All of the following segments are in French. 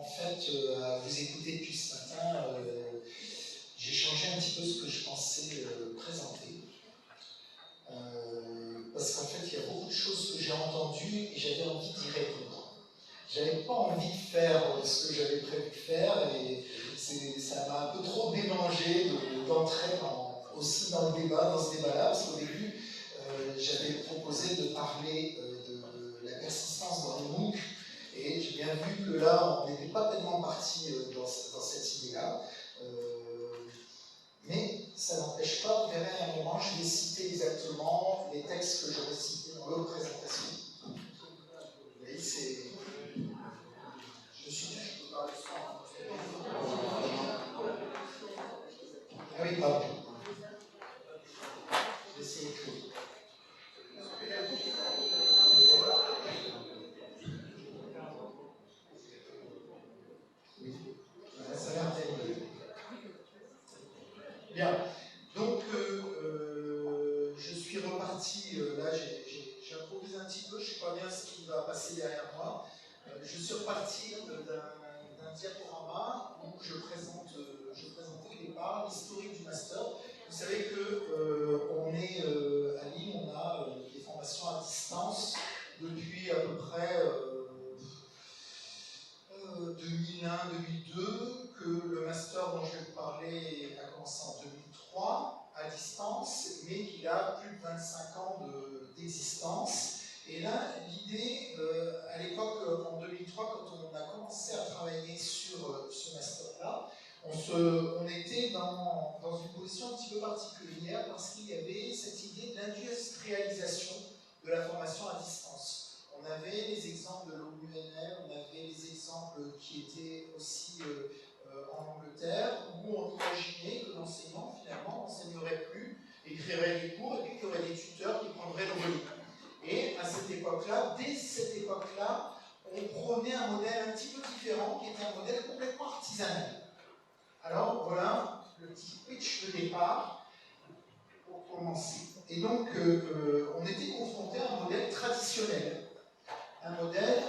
fait, à vous écouter depuis ce matin, j'ai changé un petit peu ce que je pensais présenter. Parce qu'en fait, il y a beaucoup de choses que j'ai entendues et j'avais envie d'y répondre. J'avais pas envie de faire ce que j'avais prévu de faire et ça m'a un peu trop dérangé d'entrer aussi dans le débat, dans ce débat-là, parce qu'au début, j'avais proposé de parler de la persistance dans les MOOC, et j'ai bien vu que là, on n'était pas tellement parti dans cette idée-là. Mais ça n'empêche pas, vous verrez à un moment, je vais citer exactement les textes que j'aurais cités dans l'autre présentation. Vous voyez, c'est... Je peux parler sans... Ah oui, pardon. Je vais essayer de trouver. Oui, ça a l'air d'être... Bien. Donc, je suis reparti, là j'ai improvisé un petit peu, je ne sais pas bien ce qui va passer derrière moi. Je suis reparti d'un diaporama où je présentais au départ l'historique du master. Vous savez qu'on est à Lille, on a des formations à distance depuis à peu près 2001-2002, que le master dont je vais vous parler a commencé en 2003 à distance, mais qu'il a plus de 25 ans d'existence. Et là, l'idée, à l'époque, en 2003, quand on a commencé à travailler sur ce master-là, on était dans une position un petit peu particulière parce qu'il y avait cette idée d'industrialisation de la formation à distance. On avait les exemples de l'ONUNL, on avait les exemples qui étaient aussi en Angleterre, où on imaginait que l'enseignant, finalement, n'enseignerait plus, écrirait des cours, et puis qu'il y aurait des tuteurs qui prendraient le relais. Et à cette époque-là, dès cette époque-là, on prenait un modèle un petit peu différent, qui était un modèle complètement artisanal. Alors voilà le petit pitch de départ pour commencer. Et donc, on était confronté à un modèle traditionnel, un modèle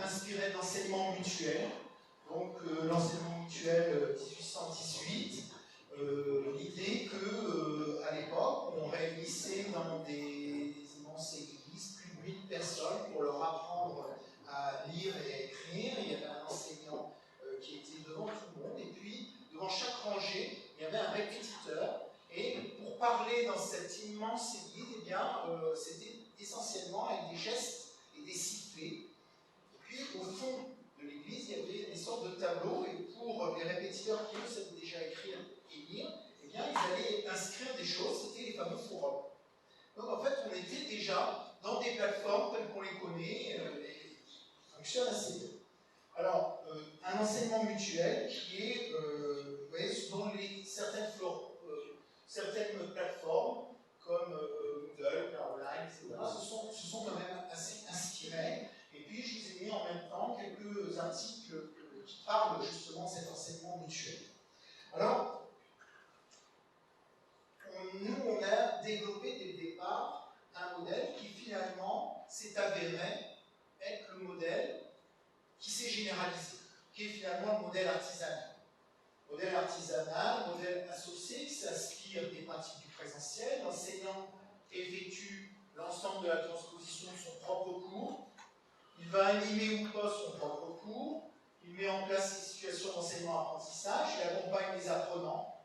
inspiré d'enseignement mutuel. Donc, l'enseignement mutuel 1818, l'idée qu'à l'époque, on réunissait dans des immenses églises plus de 1000 personnes pour leur apprendre à lire et à écrire. Il y avait un enseignant qui était devant tout le monde, et puis devant chaque rangée, il y avait un répétiteur. Et pour parler dans cette immense église, eh bien, c'était essentiellement avec des gestes et des sifflets. Et puis, au fond de l'église, il y avait des sortes de tableaux, et pour les répétiteurs qui eux savaient déjà écrire et lire, eh bien, ils allaient inscrire des choses, c'était les fameux forums. Donc, en fait, on était déjà dans des plateformes telles qu'on les connaît, et qui fonctionnent assez bien. Alors, un enseignement mutuel qui est, vous voyez, dans certaines plateformes, comme Moodle, Caroline, etc., se sont quand même assez inspirés. Et puis, je vous ai mis en même temps quelques articles qui parlent justement de cet enseignement mutuel. Alors, nous, on a développé dès le départ un modèle qui finalement s'est avéré être le modèle qui s'est généralisé, qui est finalement le modèle artisanal. Modèle artisanal, modèle associé, qui s'inspire des pratiques du présentiel. L'enseignant effectue l'ensemble de la transposition de son propre cours. Il va animer ou pas son propre cours. Il met en place des situations d'enseignement-apprentissage. Il accompagne les apprenants.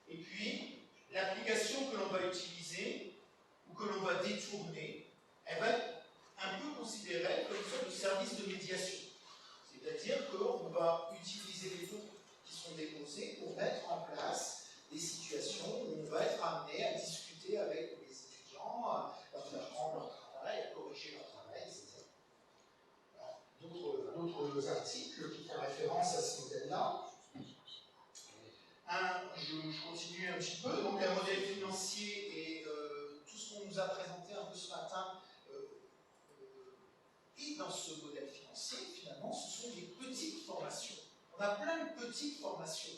Et puis, l'application que l'on va utiliser ou que l'on va détourner, elle va être un peu considérée comme une sorte de service de médiation. C'est-à-dire qu'on va utiliser les cours qui sont déposés pour mettre en place des situations où on va être amené à discuter avec les étudiants, à faire rendre leur travail, à corriger leur travail, etc. D'autres articles qui font référence à ce modèle-là. Je continue un petit peu. Donc, un modèle financier et tout ce qu'on nous a présenté un peu ce matin. Et dans ce modèle financier, finalement, ce sont des petites formations. On a plein de petites formations.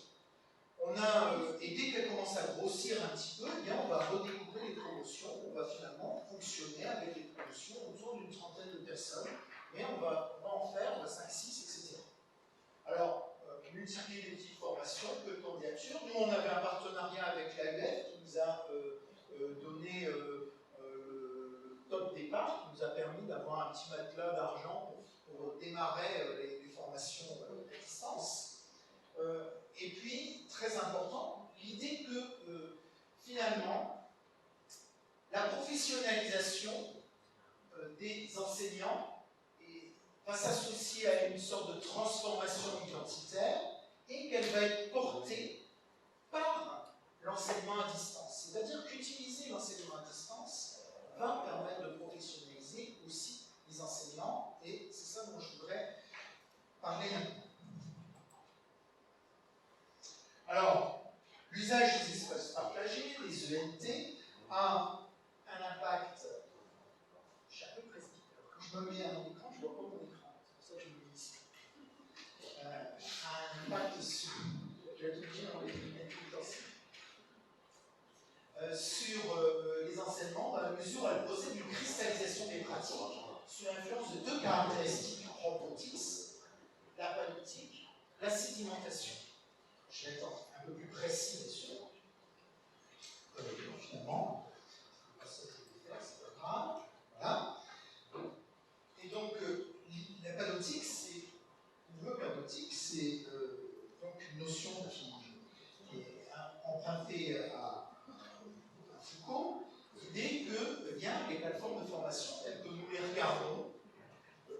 Et dès qu'elles commencent à grossir un petit peu, eh bien, on va redécouvrir les promotions. On va finalement fonctionner avec les promotions autour d'une trentaine de personnes. Mais on va en faire 5, 6, etc. top départ qui nous a permis d'avoir un petit matelas d'argent pour démarrer les formations à distance. Et puis, très important, l'idée que finalement, la professionnalisation des enseignants va s'associer à une sorte de transformation identitaire et qu'elle va être portée par l'enseignement à distance. C'est-à-dire qu'utiliser l'enseignement à distance va permettre de professionnaliser aussi les enseignants, et c'est ça dont je voudrais parler maintenant. Alors, l'usage des espaces partagés, les ENT, a un impact. Je suis un peu presbytère. Quand je me mets à mon écran, je ne vois pas mon écran. C'est pour ça que je me mets ici. Un impact sur. Je vais être obligé d'enlever les lunettes tout le temps. Sur les enseignements, dans la mesure où elle procède d'une cristallisation des pratiques sous l'influence de deux caractéristiques propres au TICS, la panoptique, la sédimentation. Je vais être un peu plus précis, bien sûr. Finalement, ça je vais faire, c'est pas grave. Voilà. Et donc, la panoptique, le mot panoptique, c'est donc une notion qui est empruntée à Foucault, l'idée que eh bien, les plateformes de formation, telles que nous les regardons,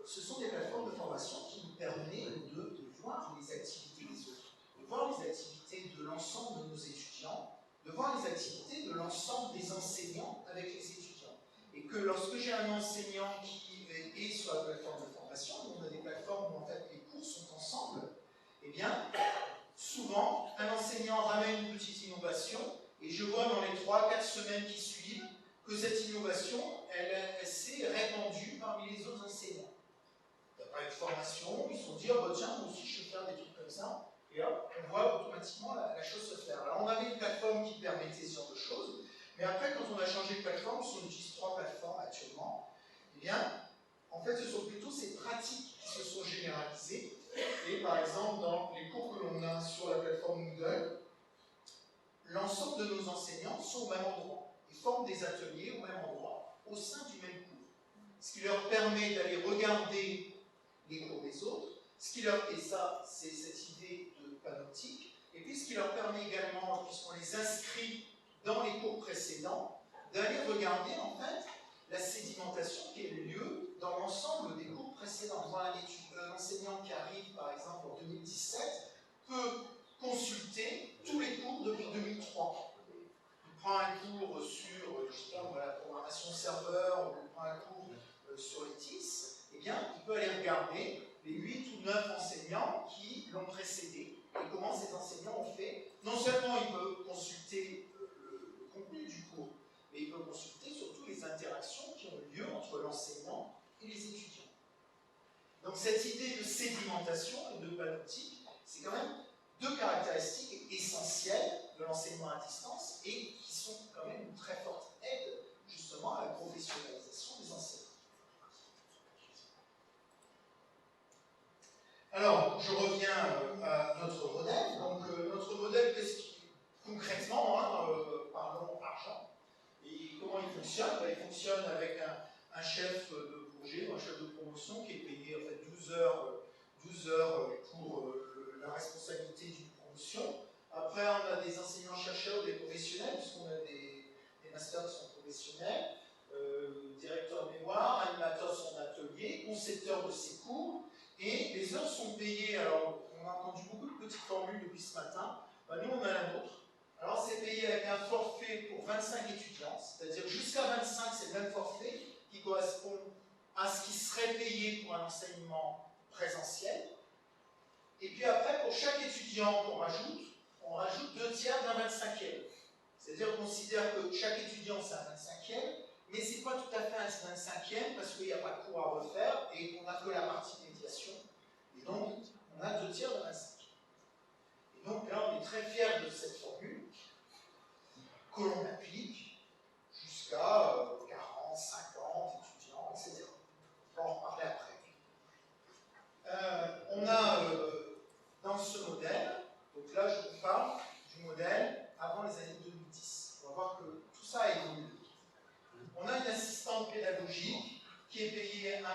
ce sont des plateformes de formation qui nous permettent de voir les activités des autres, de voir les activités de l'ensemble de nos étudiants, de voir les activités de l'ensemble des enseignants avec les étudiants. Et que lorsque j'ai un enseignant qui est sur la plateforme de formation, on a des plateformes où en fait les cours sont ensemble, eh bien, souvent, un enseignant ramène une petite innovation, et je vois dans les 3-4 semaines qui suivent que cette innovation, elle s'est répandue parmi les autres enseignants. Il n'y a pas eu de formation, ils se sont dit, oh, bah, tiens, moi aussi je vais faire des trucs comme ça, et hop, on voit automatiquement la chose se faire. Alors on avait une plateforme qui permettait ce genre de choses, mais après, quand on a changé de plateforme, si on utilise 3 plateformes actuellement, eh bien, en fait, ce sont plutôt ces pratiques qui se sont généralisées. Et par exemple, dans les cours que l'on a sur la plateforme Moodle, l'ensemble de nos enseignants sont au même endroit. Ils forment des ateliers au même endroit, au sein du même cours. Ce qui leur permet d'aller regarder les cours des autres, et ça, c'est cette idée de panoptique, et puis ce qui leur permet également, puisqu'on les inscrit dans les cours précédents, d'aller regarder en fait la sédimentation qui a eu lieu dans l'ensemble des cours précédents. Un enseignant qui arrive par exemple en 2017 peut consulter tous les cours depuis 2003. Il prend un cours sur justement, la programmation serveur, ou il prend un cours sur les TIS, eh bien, il peut aller regarder les 8 ou 9 enseignants qui l'ont précédé et comment ces enseignants ont fait. Non seulement il peut consulter le contenu du cours, mais il peut consulter surtout les interactions qui ont lieu entre l'enseignant et les étudiants. Donc cette idée de sédimentation et de panoptique, c'est quand même 2 caractéristiques essentielles de l'enseignement à distance et qui sont quand même une très forte aide justement à la professionnalisation des enseignants. Alors, je reviens à notre modèle. Donc, notre modèle, concrètement, parlons argent. Et comment il fonctionne? Il fonctionne avec un chef de projet, un chef de promotion qui est payé en fait 12 heures pour la responsabilité d'une promotion. Après, on a des enseignants-chercheurs, des professionnels, puisqu'on a des masters qui sont professionnels, directeur de mémoire, animateur de son atelier, concepteur de ses cours. Et les heures sont payées, alors on a entendu beaucoup de petites formules depuis ce matin, nous on a la nôtre. Alors c'est payé avec un forfait pour 25 étudiants, c'est-à-dire jusqu'à 25 c'est le même forfait qui correspond à ce qui serait payé pour un enseignement présentiel. Et puis après pour chaque étudiant qu'on rajoute, on rajoute 2/3 d'un 25e. C'est-à-dire qu'on considère que chaque étudiant c'est un 25e, mais ce n'est pas tout à fait un 25e parce qu'il n'y a pas de cours à refaire et qu'on n'a que la partie médiation. Et donc, on a 2/3 de 25. Et donc là, on est très fiers de cette formule que l'on applique jusqu'à 40, 50 étudiants, etc. On va en reparler après. On a dans ce modèle, donc là, je vous parle du modèle avant les années 2010. On va voir que tout ça a évolué.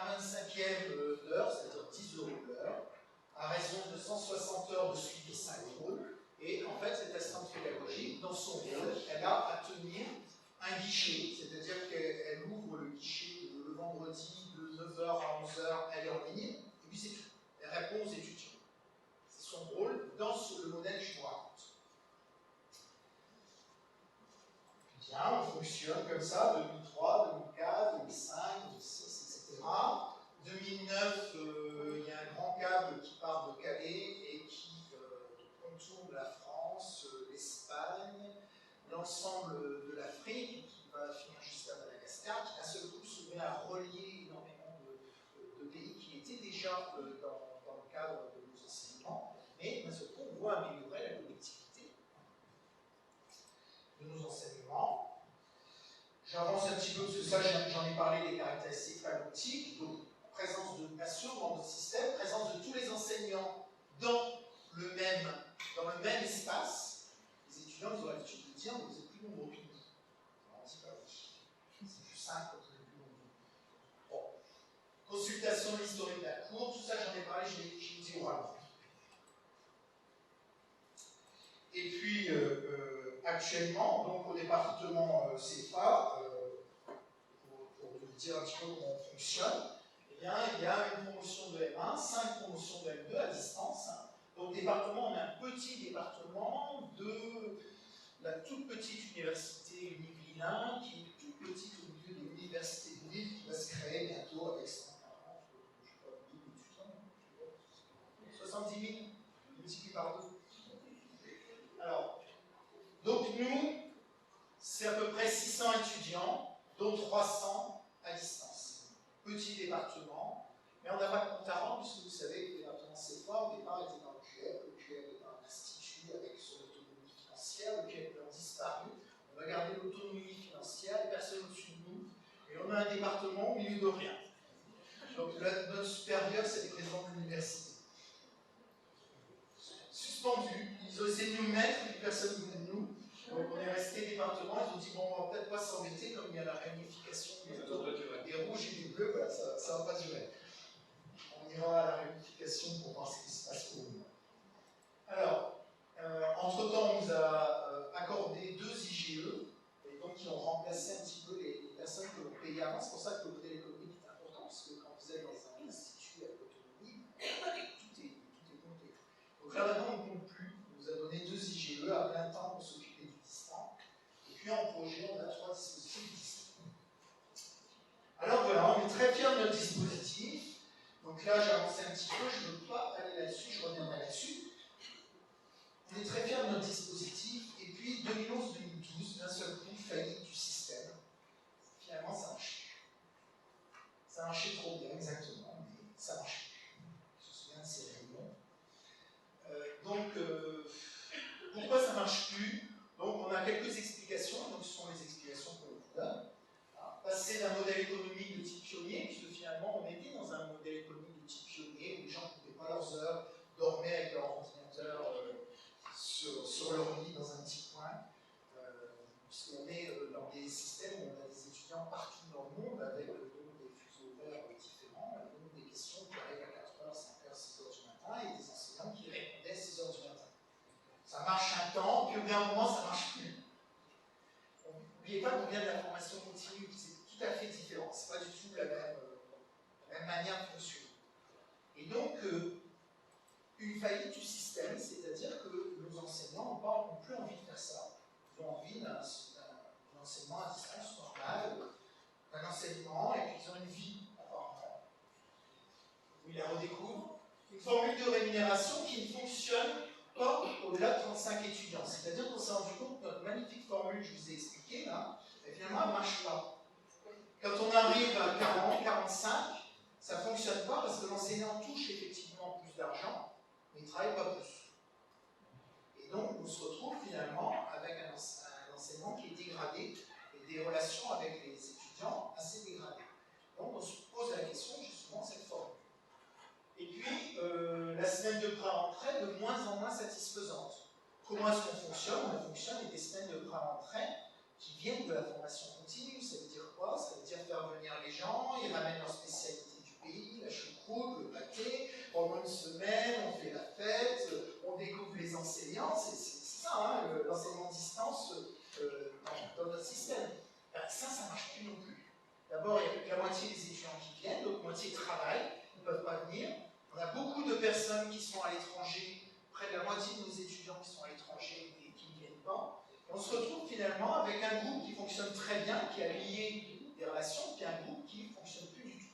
un 25e d'heure, c'est-à-dire 10 € de l'heure, à raison de 160 heures de suivi synchrone. Et en fait, cette assistante pédagogique, dans son rôle, elle a à tenir un guichet, c'est-à-dire qu'elle ouvre le guichet le vendredi de 9 h à 11 h, elle est en ligne, et puis c'est tout. Elle répond aux étudiants. C'est son rôle dans le modèle que je vous raconte. Bien, on fonctionne comme ça, 2003, 2004, 2005, 2006, etc. 2009, il y a un grand câble qui part de Calais et qui contourne la France, l'Espagne, l'ensemble de l'Afrique, qui va finir juste à Madagascar, qui d'un seul coup se met à relier énormément de pays qui étaient déjà dans le cadre de nos enseignements, mais d'un seul coup on voit améliorer la connectivité de nos enseignements. J'avance un petit peu parce que ça j'en ai parlé des caractéristiques phalloptiques, donc présence de nations dans notre système, présence de tous les enseignants dans le même espace. Les étudiants ils ont l'habitude de dire mais vous êtes plus nombreux que nous. On dit pas oui. C'est plus simple quand vous êtes plus nombreux. Bon. Consultation de l'historique de la cour, tout ça j'en ai parlé, je l'ai dit oralement. Et puis actuellement, donc au département CFA, pour vous dire un petit peu comment on fonctionne, eh bien, il y a une promotion de M1, 5 promotions de M2 à distance. Donc département, on a un petit département de la toute petite université Univ-Lilin, qui est toute petite au milieu de l'université de Lille, qui va se créer bientôt avec 140, je sais pas, 1000 étudiants, 70 000, multiplié par 2. Alors, donc nous, c'est à peu près 600 étudiants, dont 300 à distance. Petit département, mais on n'a pas de compte à rendre, puisque vous savez que le département CFA, au départ, était dans le QEP était un institut avec son autonomie financière, le QEP a disparu, on a gardé l'autonomie financière, et personne au-dessus de nous, et on a un département au milieu de rien. Donc notre supérieur, c'est le président de l'université. Suspendu, ils ont essayé de nous mettre, mais personne ne venait de nous. Donc on est resté département, ils ont dit bon, on va peut-être pas s'embêter, comme il y a la réunification des rouges et des bleus, voilà, ça ne va pas durer. On ira à la réunification pour voir ce qui se passe pour nous. Alors, entre-temps, on nous a accordé 2 IGE, et donc qui ont remplacé un petit peu les personnes que l'on payait avant. C'est pour ça que le modèle économique est important, parce que quand vous êtes dans un institut avec autonomie, tout est compté. Donc là maintenant, on ne compte plus. On nous a donné 2 IGE à plein temps pour s'occuper du distant. Et puis en projet, on a 3 dispositifs distants. Alors voilà, on est très fiers de notre dispositif. Donc là, j'ai avancé un petit peu, je ne veux pas aller là-dessus, je reviendrai là-dessus. On est très fiers de notre dispositif. Et puis 2011-2012, d'un seul coup, faillite du système. Finalement, ça marchait. Ça marchait trop bien, exactement, mais ça marchait. Je me souviens de ces réunions. Pourquoi ça ne marche plus? Donc, on a quelques explications, donc ce sont les explications qu'on vous donne. Passer d'un modèle économique de type pionnier, puisque finalement, on était dans un modèle économique de type pionnier, où les gens ne coupaient pas leurs heures, dormaient avec leur ordinateur sur leur lit dans un petit coin, puisqu'on est dans des systèmes où on a des étudiants partout dans le monde, avec des fuseaux horaires différents, donc des questions qui arrivent à 4 h, 5 h, 6 h du matin, et des enseignants qui répondaient à 6 h du matin. Ça marche un temps, puis au bout d'un moment, ça ne marche plus. N'oubliez pas qu'on vient de la formation continue, c'est tout à fait différent, ce n'est pas du tout la même manière de fonctionner. Et donc, une faillite du système, c'est-à-dire que nos enseignants n'ont plus envie de faire ça. Ils ont envie d'un enseignement à distance normal, d'un enseignement, et puis ils ont une vie, apparemment, où ils la redécouvrent. Une formule de rémunération qui ne fonctionne pas au-delà de 35 étudiants. C'est-à-dire qu'on s'est rendu compte que notre magnifique formule que je vous ai expliquée, là, finalement, elle ne marche pas. Quand on arrive à 40, 45, ça ne fonctionne pas parce que l'enseignant touche effectivement plus d'argent, mais il ne travaille pas plus. Et donc, on se retrouve finalement avec un enseignement qui est dégradé et des relations avec les étudiants assez dégradées. Donc, on se pose la question justement de cette formule. Et puis, la semaine de pré-rentrée de moins en moins satisfaisante. Comment est-ce qu'on fonctionne? On fonctionne avec des semaines de pré-rentrée qui viennent de la formation continue. Ça veut dire quoi? Ça veut dire faire venir les gens, ils ramènent leur spécialité du qui sont à l'étranger, près de la moitié de nos étudiants qui sont à l'étranger et qui ne viennent pas. Et on se retrouve finalement avec un groupe qui fonctionne très bien, qui a lié des relations, puis un groupe qui ne fonctionne plus du tout.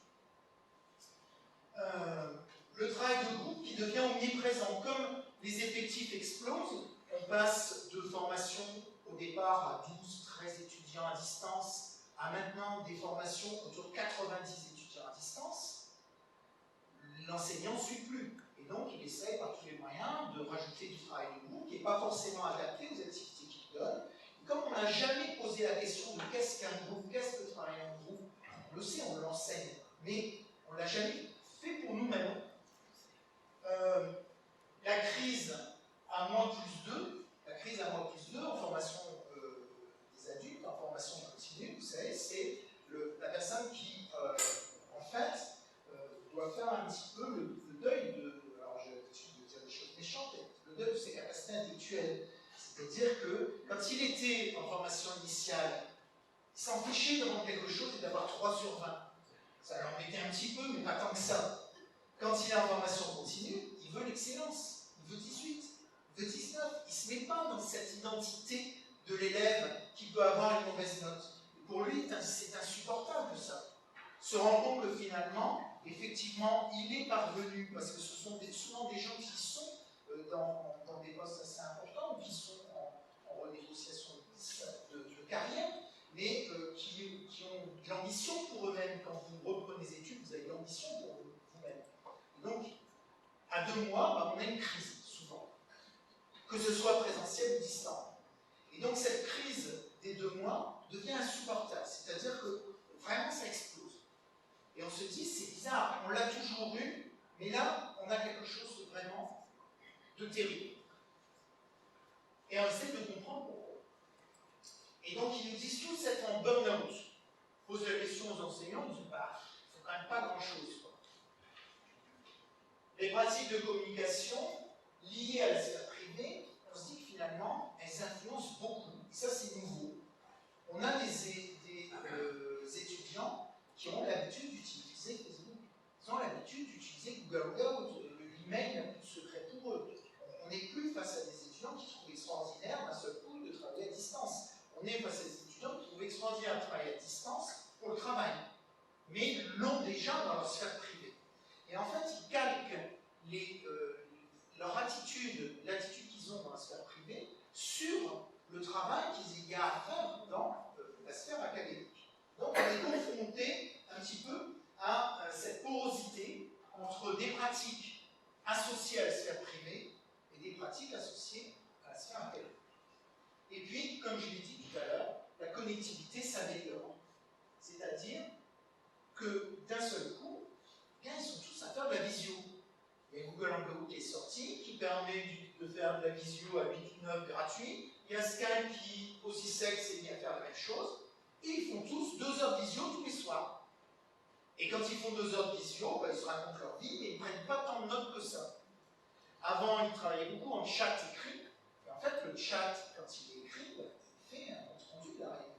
Le travail de groupe qui devient omniprésent. Comme les effectifs explosent, on passe de formation au départ à 12-13 étudiants à distance, à maintenant des formations autour de 90 étudiants à distance. L'enseignant ne suit plus. Et donc, il essaie par tous les moyens de rajouter du travail de groupe qui n'est pas forcément adapté aux activités qu'il donne. Et comme on n'a jamais posé la question de qu'est-ce qu'un groupe, qu'est-ce que le travail en groupe, on le sait, on l'enseigne, mais on ne l'a jamais fait pour nous-mêmes. La crise à -2, la crise à -2 en formation des adultes, en formation continue, vous savez, c'est la personne qui, en fait, doit faire un petit peu le deuil de, alors j'ai l'habitude de dire des choses méchantes, le deuil de ses capacités intellectuelles. C'est-à-dire que quand il était en formation initiale, il s'empêchait de rendre quelque chose et d'avoir 3 sur 20. Ça l'embêtait un petit peu, mais pas tant que ça. Quand il est en formation continue, il veut l'excellence, il veut 18, il veut 19, il ne se met pas dans cette identité de l'élève qui peut avoir une mauvaise note. Et pour lui, c'est insupportable ça. Se rend compte que finalement, effectivement, il est parvenu, parce que ce sont souvent des gens qui sont dans des postes assez importants, ou qui sont en renégociation de carrière, mais qui ont de l'ambition pour eux-mêmes. Quand vous reprenez les études, vous avez de l'ambition pour vous-même. Donc, à 2 mois, on a une crise, souvent, que ce soit présentiel ou distant. Et donc, cette crise des 2 mois devient insupportable, c'est-à-dire que vraiment ça explose. Et on se dit, c'est bizarre, on l'a toujours eu, mais là, on a quelque chose de vraiment de terrible. Et on essaie de comprendre pourquoi. Et donc, ils nous disent tous être en burn-out. Pose la question aux enseignants, ils disent, bah, il ne faut quand même pas grand-chose, quoi. Les pratiques de communication liées à la sphère privée, on se dit que finalement, elles influencent beaucoup. Et ça, c'est nouveau. On a des étudiants qui ont l'habitude d'utiliser Facebook. Ils ont l'habitude d'utiliser Google Hangout, l'email n'a plus de secret pour eux. On n'est plus face à des étudiants qui trouvent extraordinaire d'un seul coup de travailler à distance. On est face à des étudiants qui trouvent extraordinaire de travailler à distance pour le travail, mais l'ont déjà dans leur sphère privée. Et en fait, ils calquent leur attitude, l'attitude qu'ils ont dans la sphère privée, sur le travail qu'il y a à faire dans la sphère académique. Donc on est confronté un petit peu à cette porosité entre des pratiques associées à la sphère privée et des pratiques associées à la sphère académique. Et puis, comme je l'ai dit tout à l'heure, la connectivité s'améliore. C'est-à-dire que d'un seul coup, bien, ils sont tous à faire de la visio. Il y a Google Hangout qui est sorti, qui permet de faire de la visio à 8,9 gratuit. Il y a Skype qui, aussi sec, s'est mis à faire la même chose. Et ils font tous 2 heures de visio tous les soirs. Et quand ils font 2 heures de visio, ils se racontent leur vie, mais ils ne prennent pas tant de notes que ça. Avant, ils travaillaient beaucoup en chat écrit. Et en fait, le chat, quand il est écrit, il fait un compte rendu de la réunion.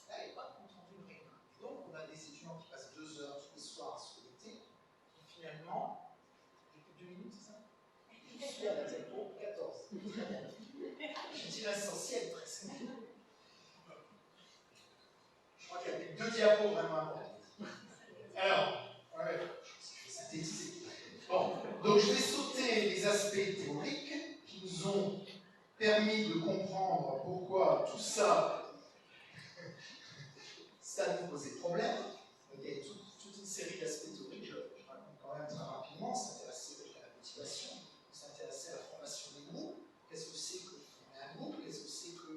Là, il n'y a pas de compte rendu de réunion. Et donc, on a des étudiants qui passent 2 heures tous les soirs à se connecter, qui finalement, j'ai plus de 2 minutes, c'est ça? Je suis à la tempo 14. Je dis l'essentiel presque. Je crois qu'il y a 2 diapos vraiment importants. Alors, ouais, je vais synthétiser. Bon, donc je vais sauter les aspects théoriques qui nous ont permis de comprendre pourquoi tout ça, ça nous posait problème. Donc, il y a toute une série d'aspects théoriques, je raconte quand même très rapidement. On s'intéressait à la motivation, on s'intéressait à la formation des groupes. Qu'est-ce que c'est que former un groupe? Qu'est-ce que c'est que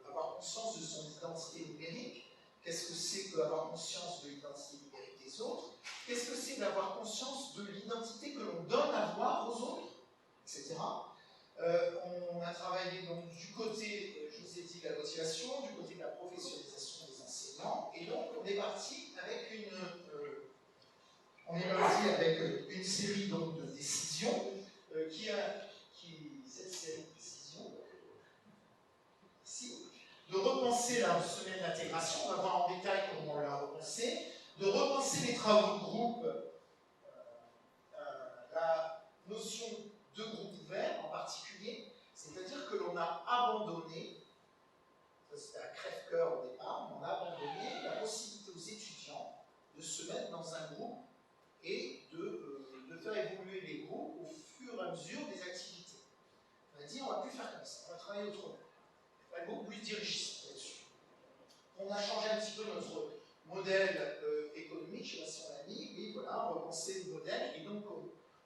avoir conscience de son identité numérique? Qu'est-ce que c'est que avoir conscience de l'identité numérique des autres? Qu'est-ce que c'est d'avoir conscience de l'identité que l'on donne à voir aux autres, etc. On a travaillé donc du côté, je vous ai dit, de la motivation, du côté de la professionnalisation des enseignants, et donc on est parti avec une série donc, de décisions cette série de décisions, ici, de repenser la semaine d'intégration, on va voir en détail comment on l'a repensé, de repenser les travaux de groupe, la notion mesure des activités. On a dit, on ne va plus faire comme ça, on va travailler autrement. On va être beaucoup plus dirigiste là-dessus. On a changé un petit peu notre modèle économique, je ne sais pas si on l'a mis, oui, voilà, on repenser le modèle, et donc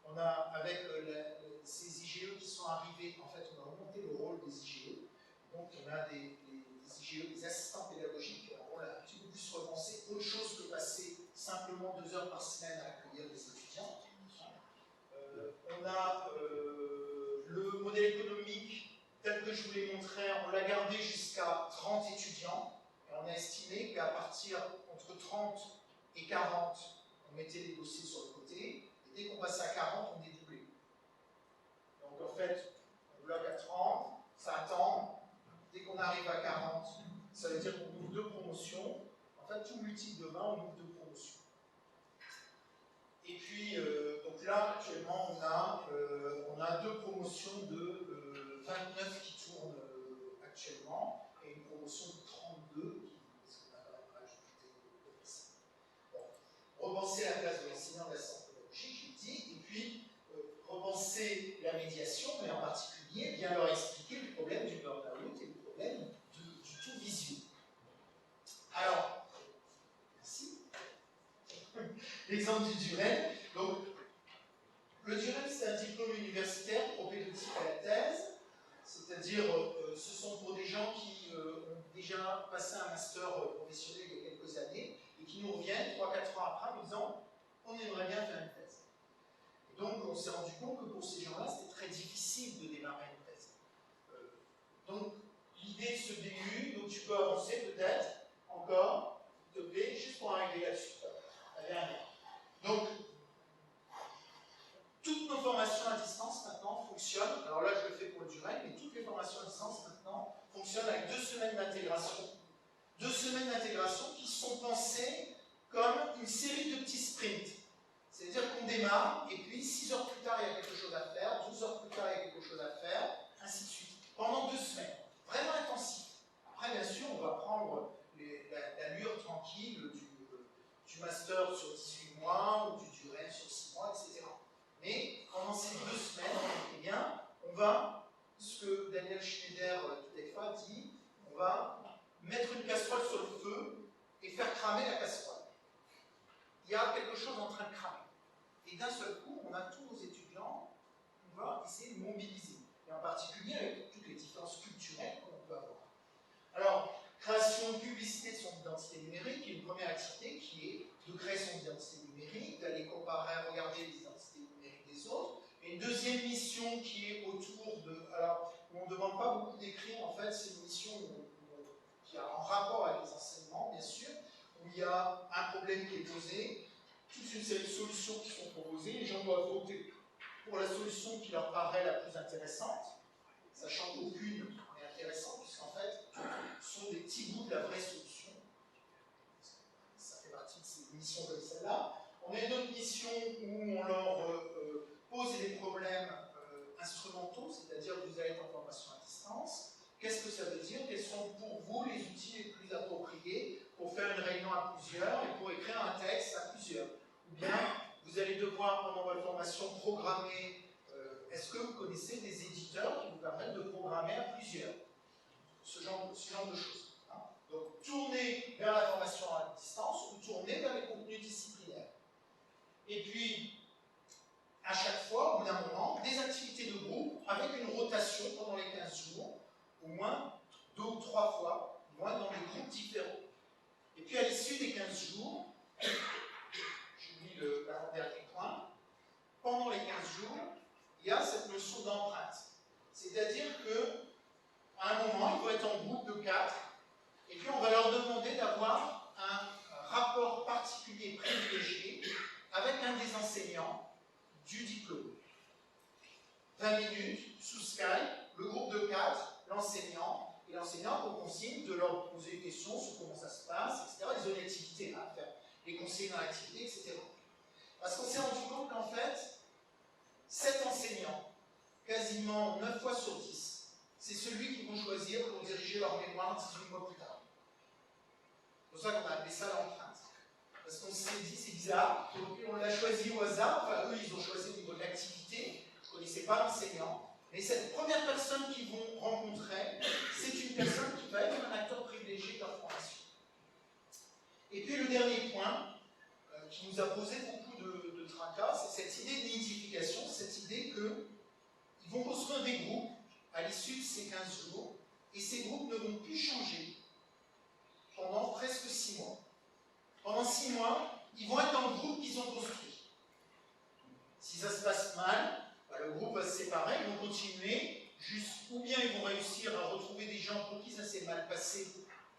on a, avec ces IGE qui sont arrivés, en fait, on a augmenté le rôle des IGE, donc on a des IGE, des assistants pédagogiques, on l'a un petit peu plus repensé, autre chose que passer simplement 2 heures par semaine à accueillir des étudiants. On a le modèle économique, tel que je vous l'ai montré, on l'a gardé jusqu'à 30 étudiants, et on a estimé qu'à partir entre 30 et 40, on mettait les dossiers sur le côté, et dès qu'on passait à 40, on dédoublait. Donc en fait, on bloque à 30, ça attend, dès qu'on arrive à 40, ça veut dire qu'on ouvre 2 promotions. En fait, tout multiple de 20, on ouvre 2 promotions. Et puis, donc là, actuellement, on a 2 promotions de 29 qui tournent actuellement, et une promotion de 32 parce qu'on a quand même rajouté de personnes. Bon. Repenser la place de l'enseignant de la science pédagogique, je l'ai dit, et puis repenser la médiation, mais en particulier, bien leur expliquer le problème du burn-out et le problème du tout visio. Alors, merci. L'exemple du Duren. Donc, le Duren, c'est un diplôme universitaire propédeutique à la thèse, c'est-à-dire, ce sont pour des gens qui ont déjà passé un master professionnel il y a quelques années et qui nous reviennent 3-4 ans après en disant on aimerait bien faire une thèse. Et donc, on s'est rendu compte que pour ces gens-là, c'était très difficile de démarrer une thèse. Donc, l'idée de ce début, donc tu peux avancer peut-être encore, s'il te plaît, juste pour arriver là-dessus. La dernière. Donc, toutes nos formations à distance maintenant fonctionnent, alors là je le fais pour le Duren, mais toutes les formations à distance maintenant fonctionnent avec 2 semaines d'intégration. 2 semaines d'intégration qui sont pensées comme une série de petits sprints. C'est-à-dire qu'on démarre, et puis 6 heures plus tard il y a quelque chose à faire, 12 heures plus tard il y a quelque chose à faire, ainsi de suite. Pendant 2 semaines. Vraiment intensif. Après, bien sûr, on va prendre l'allure tranquille du master sur 18 mois, ou du Duren sur 6 mois, etc. Mais pendant ces 2 semaines, eh bien, on va, ce que Daniel Schneider tout à l'heure dit, on va mettre une casserole sur le feu et faire cramer la casserole. Il y a quelque chose en train de cramer. Et d'un seul coup, on a tous nos étudiants qu'on va essayer de mobiliser. Et en particulier avec toutes les différences culturelles qu'on peut avoir. Alors, création, publicité de son identité numérique, est une première activité qui est de créer son identité numérique, d'aller comparer, regarder les identités numériques des autres. Et une deuxième mission qui est autour de... Alors, on ne demande pas beaucoup d'écrire, en fait, c'est une mission qui a en rapport avec les enseignements, bien sûr, où il y a un problème qui est posé, toute une série de solutions qui sont proposées, les gens doivent voter pour la solution qui leur paraît la plus intéressante, sachant qu'aucune n'est intéressante, puisqu'en fait, ce sont des petits bouts de la vraie solution. Ça fait partie de ces missions comme celle-là. On a une autre mission où on leur pose des problèmes instrumentaux, c'est-à-dire que vous allez être en formation à distance. Qu'est-ce que ça veut dire? Quels sont pour vous les outils les plus appropriés pour faire une réunion à plusieurs et pour écrire un texte à plusieurs? Ou bien, vous allez devoir, pendant votre formation, programmer. Est-ce que vous connaissez des éditeurs qui vous permettent de programmer à plusieurs? Ce genre de choses. Hein. Donc, tourner vers la formation à distance ou tourner vers les contenus disciplinaires. Et puis, à chaque fois, au bout d'un moment, des activités de groupe avec une rotation pendant les 15 jours, au moins 2 ou 3 fois, au moins dans des groupes différents. Et puis, à l'issue des 15 jours, j'oublie l'avant-dernier point, pendant les 15 jours, il y a cette notion d'empreinte. C'est-à-dire qu'à un moment, il faut être en groupe de 4, et puis on va leur demander d'avoir un rapport particulier privilégié avec un des enseignants du diplôme. 20 minutes, sous Skype, le groupe de 4, l'enseignant, et l'enseignant qu'on consigne de leur poser des questions sur comment ça se passe, etc. Ils ont une activité à faire, les conseiller dans l'activité, etc. Parce qu'on s'est rendu compte qu'en fait, cet enseignant, quasiment 9 fois sur 10, c'est celui qu'ils vont choisir pour diriger leur mémoire 18 mois plus tard. C'est pour ça qu'on a appelé ça l'empreinte. Parce qu'on s'est dit, c'est bizarre, donc on l'a choisi au hasard, enfin eux ils ont choisi au niveau de l'activité, je ne connaissais pas cette première personne qu'ils vont rencontrer, c'est une personne qui va être un acteur privilégié de leur formation. Et puis le dernier point, qui nous a posé beaucoup de tracas, c'est cette idée d'unification, cette idée qu'ils vont construire des groupes à l'issue de ces 15 jours, et ces groupes ne vont plus changer pendant presque 6 mois. Pendant 6 mois, ils vont être dans le groupe qu'ils ont construit. Si ça se passe mal, le groupe va se séparer, ils vont continuer, ou bien ils vont réussir à retrouver des gens pour qui ça s'est mal passé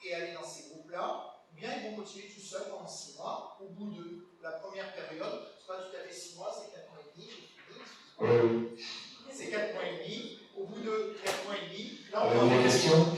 et aller dans ces groupes-là, ou bien ils vont continuer tout seuls pendant 6 mois. Au bout de la première période, c'est pas tout à fait 6 mois, c'est 4 mois et demi, j'ai fini, c'est 4 mois et demi. Au bout de 4 mois et demi, là on va des questions.